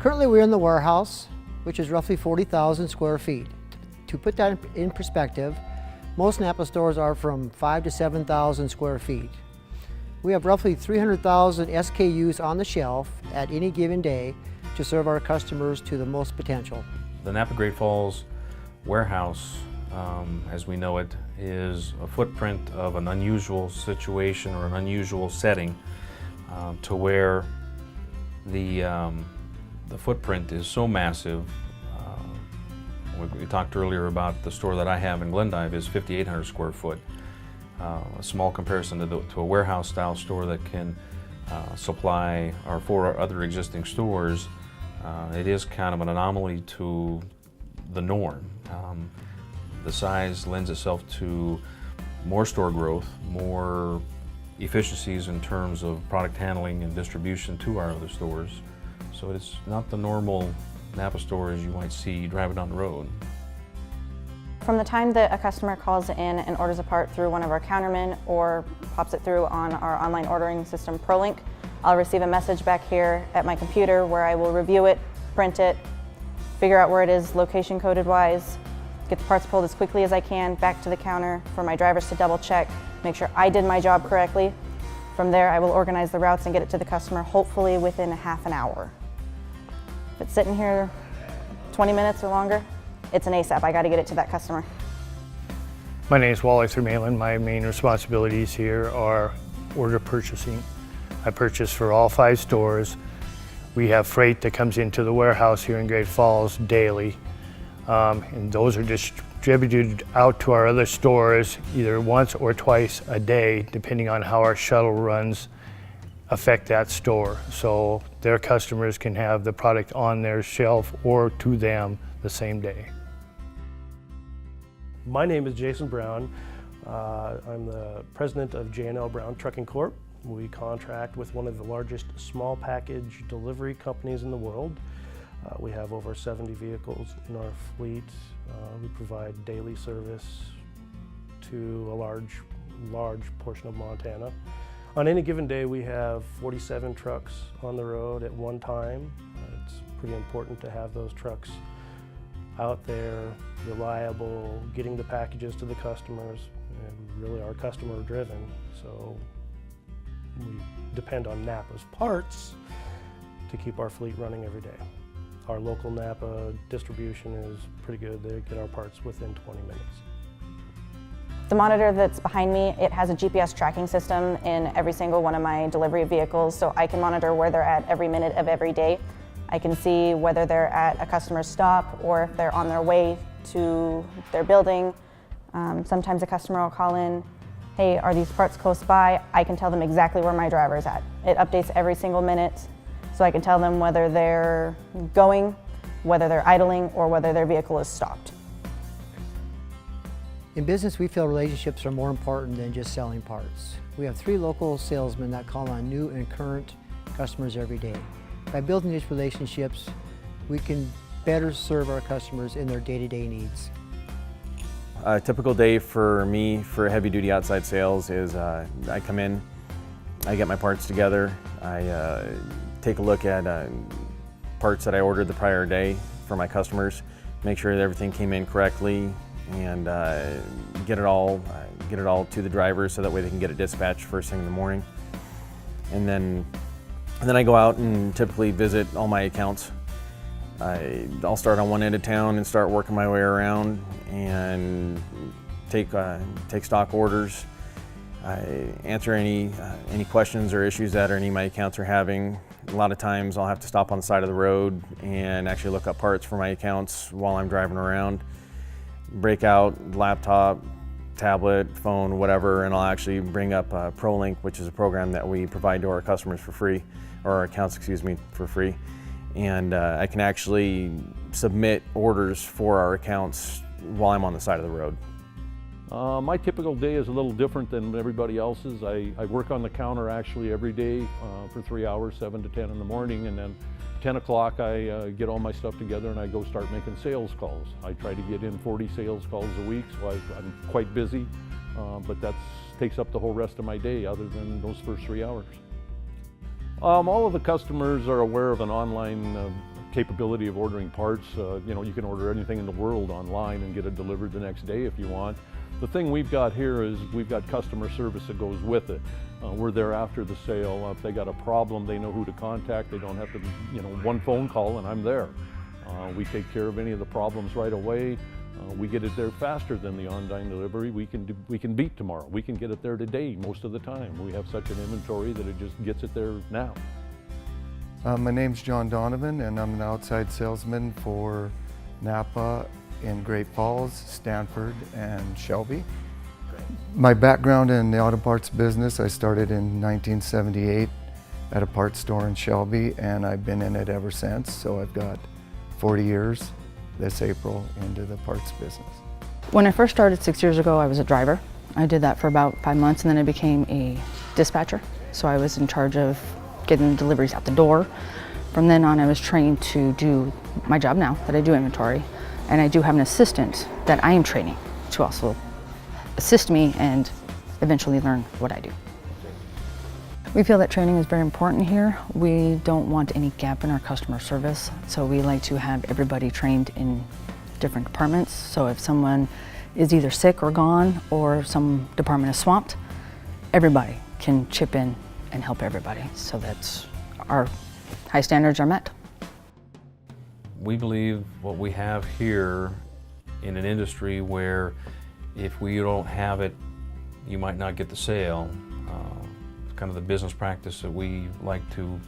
Currently we're in the warehouse, which is roughly 40,000 square feet. To put that in perspective, most Napa stores are from 5,000 to 7,000 square feet. We have roughly 300,000 SKUs on the shelf at any given day to serve our customers to the most potential. The Napa Great Falls warehouse, as we know it, is a footprint of an unusual situation or an unusual setting to where the footprint is so massive. We talked earlier about the store that I have in Glendive is 5,800 square foot. A small comparison to a warehouse style store that can supply our 4 other existing stores. It is kind of an anomaly to the norm. The size lends itself to more store growth, more efficiencies in terms of product handling and distribution to our other stores. So it's not the normal Napa stores you might see driving down the road. From the time that a customer calls in and orders a part through one of our countermen or pops it through on our online ordering system ProLink, I'll receive a message back here at my computer where I will review it, print it, figure out where it is location coded wise, get the parts pulled as quickly as I can back to the counter for my drivers to double check, make sure I did my job correctly. From there I will organize the routes and get it to the customer hopefully within a half an hour. If it's sitting here 20 minutes or longer, it's an ASAP. I got to get it to that customer. My name is Wally Thurmalin. My main responsibilities here are order purchasing. I purchase for all 5 stores. We have freight that comes into the warehouse here in Great Falls daily, and those are distributed out to our other stores either once or twice a day, depending on how our shuttle runs affect that store. So their customers can have the product on their shelf or to them the same day. My name is Jason Brown. I'm the president of J&L Brown Trucking Corp. We contract with one of the largest small package delivery companies in the world. We have over 70 vehicles in our fleet. We provide daily service to a large portion of Montana. On any given day, we have 47 trucks on the road at one time. It's pretty important to have those trucks out there, reliable, getting the packages to the customers, and really are customer driven. So we depend on Napa's parts to keep our fleet running every day. Our local Napa distribution is pretty good. They get our parts within 20 minutes. The monitor that's behind me, it has a GPS tracking system in every single one of my delivery vehicles, so I can monitor where they're at every minute of every day. I can see whether they're at a customer's stop or if they're on their way to their building. Sometimes a customer will call in, hey, are these parts close by? I can tell them exactly where my driver's at. It updates every single minute, so I can tell them whether they're going, whether they're idling, or whether their vehicle is stopped. In business, we feel relationships are more important than just selling parts. We have 3 local salesmen that call on new and current customers every day. By building these relationships, we can better serve our customers in their day-to-day needs. A typical day for me for heavy-duty outside sales is I come in, I get my parts together, I take a look at parts that I ordered the prior day for my customers, make sure that everything came in correctly, and get it all to the drivers so that way they can get it dispatched first thing in the morning. And then I go out and typically visit all my accounts. I'll start on one end of town and start working my way around and take stock orders. I answer any questions or issues that any of my accounts are having. A lot of times I'll have to stop on the side of the road and actually look up parts for my accounts while I'm driving around. Break out laptop, tablet, phone, whatever, and I'll actually bring up ProLink, which is a program that we provide to our customers for free, or our accounts, excuse me, for free. And I can actually submit orders for our accounts while I'm on the side of the road. My typical day is a little different than everybody else's. I work on the counter actually every day for 3 hours, 7 to 10 in the morning, and then 10 o'clock I get all my stuff together and I go start making sales calls. I try to get in 40 sales calls a week, so I'm quite busy, but that takes up the whole rest of my day other than those first 3 hours. All of the customers are aware of an online capability of ordering parts. You know, you can order anything in the world online and get it delivered the next day if you want. The thing we've got here is we've got customer service that goes with it. We're there after the sale. If they got a problem, they know who to contact. They don't have to, you know, one phone call and I'm there. We take care of any of the problems right away. We get it there faster than the on-time delivery. We can beat tomorrow. We can get it there today most of the time. We have such an inventory that it just gets it there now. My name's John Donovan and I'm an outside salesman for Napa in Great Falls, Stanford, and Shelby. My background in the auto parts business, I started in 1978 at a parts store in Shelby, and I've been in it ever since. So I've got 40 years this April into the parts business. When I first started 6 years ago, I was a driver. I did that for about 5 months, and then I became a dispatcher. So I was in charge of getting deliveries out the door. From then on, I was trained to do my job now, that I do inventory. And I do have an assistant that I am training to also assist me and eventually learn what I do. We feel that training is very important here. We don't want any gap in our customer service, so we like to have everybody trained in different departments. So if someone is either sick or gone, or some department is swamped, everybody can chip in and help everybody so that our high standards are met. We believe what we have here in an industry where if we don't have it, you might not get the sale. It's kind of the business practice that we like to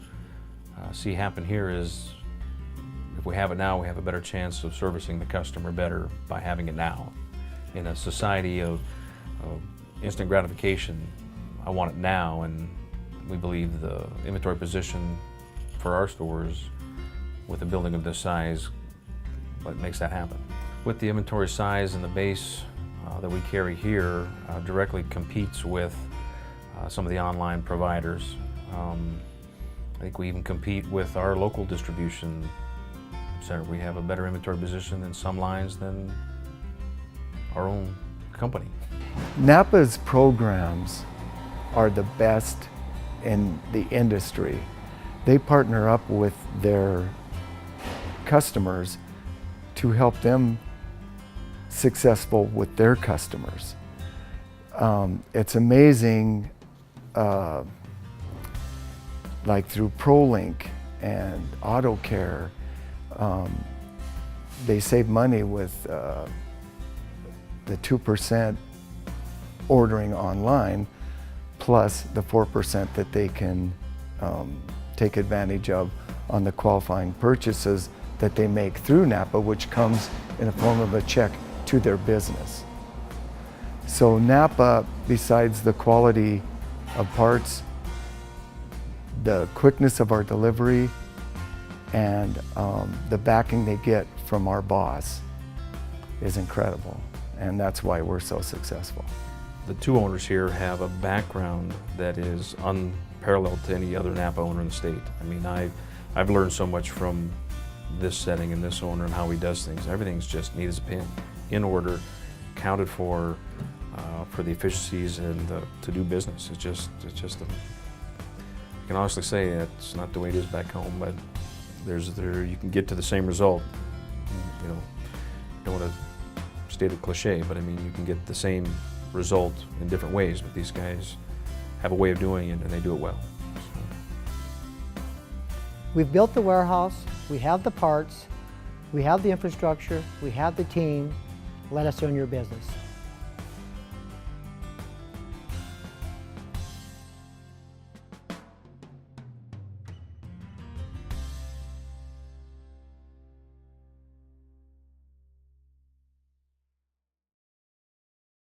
see happen here is if we have it now, we have a better chance of servicing the customer better by having it now. In a society of instant gratification, I want it now, and we believe the inventory position for our stores with a building of this size, what makes that happen. With the inventory size and the base that we carry here directly competes with some of the online providers. I think we even compete with our local distribution center. We have a better inventory position in some lines than our own company. Napa's programs are the best in the industry. They partner up with their customers to help them successful with their customers. It's amazing, like through ProLink and AutoCare, they save money with the 2% ordering online, plus the 4% that they can take advantage of on the qualifying purchases that they make through Napa, which comes in the form of a check to their business. So Napa, besides the quality of parts, the quickness of our delivery, and the backing they get from our boss is incredible. And that's why we're so successful. The two owners here have a background that is unparalleled to any other Napa owner in the state. I mean, I've learned so much from this setting and this owner and how he does things. Everything's just neat as a pin, in order, accounted for the efficiencies and to do business. It's just I can honestly say it's not the way it is back home, but you can get to the same result. You know, I don't want to state a cliche, but I mean, you can get the same result in different ways, but these guys have a way of doing it and they do it well. So. We've built the warehouse, we have the parts, we have the infrastructure, we have the team. Let us own your business.